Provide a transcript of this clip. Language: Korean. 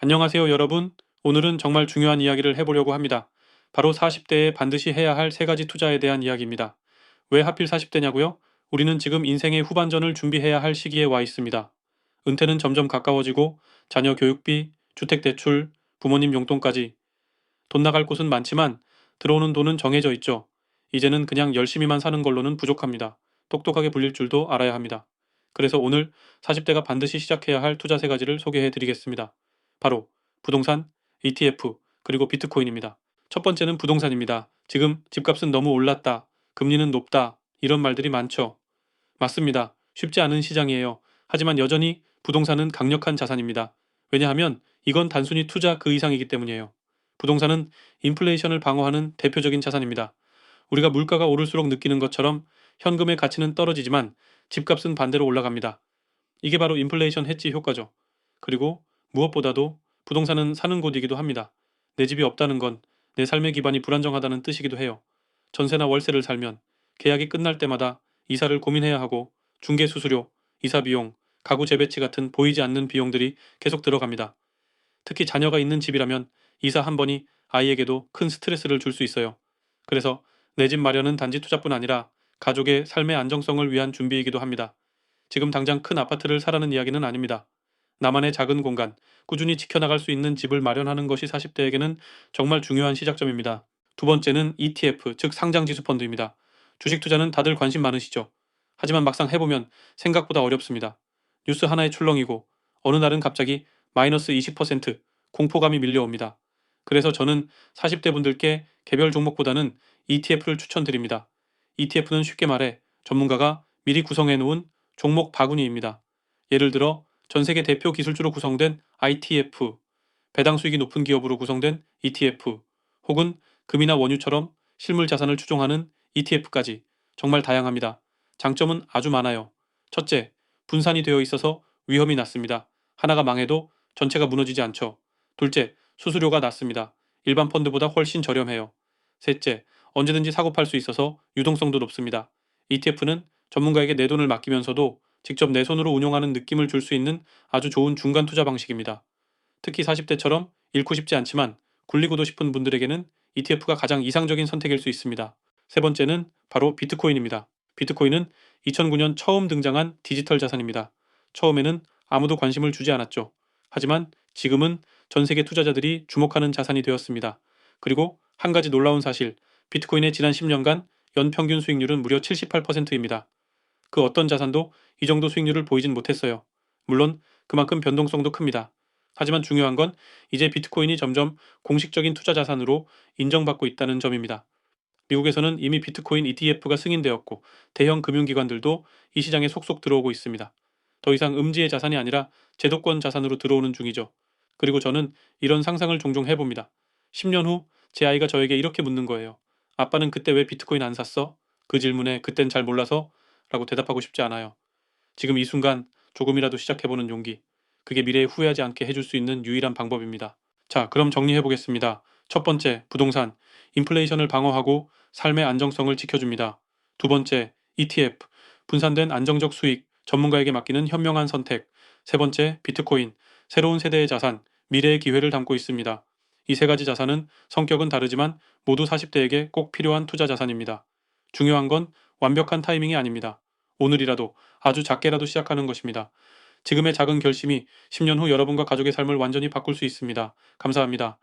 안녕하세요, 여러분. 오늘은 정말 중요한 이야기를 해보려고 합니다. 바로 40대에 반드시 해야 할 세 가지 투자에 대한 이야기입니다. 왜 하필 40대냐고요? 우리는 지금 인생의 후반전을 준비해야 할 시기에 와 있습니다. 은퇴는 점점 가까워지고 자녀 교육비, 주택대출, 부모님 용돈까지 돈 나갈 곳은 많지만 들어오는 돈은 정해져 있죠. 이제는 그냥 열심히만 사는 걸로는 부족합니다. 똑똑하게 불릴 줄도 알아야 합니다. 그래서 오늘 40대가 반드시 시작해야 할 투자 세 가지를 소개해 드리겠습니다. 바로 부동산, ETF, 그리고 비트코인입니다. 첫 번째는 부동산입니다. 지금 집값은 너무 올랐다, 금리는 높다, 이런 말들이 많죠. 맞습니다. 쉽지 않은 시장이에요. 하지만 여전히 부동산은 강력한 자산입니다. 왜냐하면 이건 단순히 투자 그 이상이기 때문이에요. 부동산은 인플레이션을 방어하는 대표적인 자산입니다. 우리가 물가가 오를수록 느끼는 것처럼 현금의 가치는 떨어지지만 집값은 반대로 올라갑니다. 이게 바로 인플레이션 해지 효과죠. 그리고 무엇보다도 부동산은 사는 곳이기도 합니다. 내 집이 없다는 건 내 삶의 기반이 불안정하다는 뜻이기도 해요. 전세나 월세를 살면 계약이 끝날 때마다 이사를 고민해야 하고 중개 수수료, 이사 비용, 가구 재배치 같은 보이지 않는 비용들이 계속 들어갑니다. 특히 자녀가 있는 집이라면 이사 한 번이 아이에게도 큰 스트레스를 줄 수 있어요. 그래서 내 집 마련은 단지 투자뿐 아니라 가족의 삶의 안정성을 위한 준비이기도 합니다. 지금 당장 큰 아파트를 사라는 이야기는 아닙니다. 나만의 작은 공간, 꾸준히 지켜나갈 수 있는 집을 마련하는 것이 40대에게는 정말 중요한 시작점입니다. 두 번째는 ETF, 즉 상장지수 펀드입니다. 주식 투자는 다들 관심 많으시죠? 하지만 막상 해보면 생각보다 어렵습니다. 뉴스 하나에 출렁이고 어느 날은 갑자기 마이너스 20% 공포감이 밀려옵니다. 그래서 저는 40대 분들께 개별 종목보다는 ETF를 추천드립니다. ETF는 쉽게 말해 전문가가 미리 구성해 놓은 종목 바구니입니다. 예를 들어 전 세계 대표 기술주로 구성된 ITF, 배당 수익이 높은 기업으로 구성된 ETF, 혹은 금이나 원유처럼 실물 자산을 추종하는 ETF까지 정말 다양합니다. 장점은 아주 많아요. 첫째, 분산이 되어 있어서 위험이 낮습니다. 하나가 망해도 전체가 무너지지 않죠. 둘째, 수수료가 낮습니다. 일반 펀드보다 훨씬 저렴해요. 셋째, 언제든지 사고 팔 수 있어서 유동성도 높습니다. ETF는 전문가에게 내 돈을 맡기면서도 직접 내 손으로 운용하는 느낌을 줄 수 있는 아주 좋은 중간 투자 방식입니다. 특히 40대처럼 잃고 싶지 않지만 굴리고도 싶은 분들에게는 ETF가 가장 이상적인 선택일 수 있습니다. 세 번째는 바로 비트코인입니다. 비트코인은 2009년 처음 등장한 디지털 자산입니다. 처음에는 아무도 관심을 주지 않았죠. 하지만 지금은 전 세계 투자자들이 주목하는 자산이 되었습니다. 그리고 한 가지 놀라운 사실, 비트코인의 지난 10년간 연평균 수익률은 무려 78%입니다. 그 어떤 자산도 이 정도 수익률을 보이진 못했어요. 물론 그만큼 변동성도 큽니다. 하지만 중요한 건 이제 비트코인이 점점 공식적인 투자 자산으로 인정받고 있다는 점입니다. 미국에서는 이미 비트코인 ETF가 승인되었고 대형 금융기관들도 이 시장에 속속 들어오고 있습니다. 더 이상 음지의 자산이 아니라 제도권 자산으로 들어오는 중이죠. 그리고 저는 이런 상상을 종종 해봅니다. 10년 후 제 아이가 저에게 이렇게 묻는 거예요. 아빠는 그때 왜 비트코인 안 샀어? 그 질문에 그땐 잘 몰라서 라고 대답하고 싶지 않아요. 지금 이 순간 조금이라도 시작해보는 용기. 그게 미래에 후회하지 않게 해줄 수 있는 유일한 방법입니다. 자, 그럼 정리해보겠습니다. 첫 번째, 부동산. 인플레이션을 방어하고 삶의 안정성을 지켜줍니다. 두 번째, ETF. 분산된 안정적 수익. 전문가에게 맡기는 현명한 선택. 세 번째, 비트코인. 새로운 세대의 자산. 미래의 기회를 담고 있습니다. 이 세 가지 자산은 성격은 다르지만 모두 40대에게 꼭 필요한 투자 자산입니다. 중요한 건 완벽한 타이밍이 아닙니다. 오늘이라도 아주 작게라도 시작하는 것입니다. 지금의 작은 결심이 10년 후 여러분과 가족의 삶을 완전히 바꿀 수 있습니다. 감사합니다.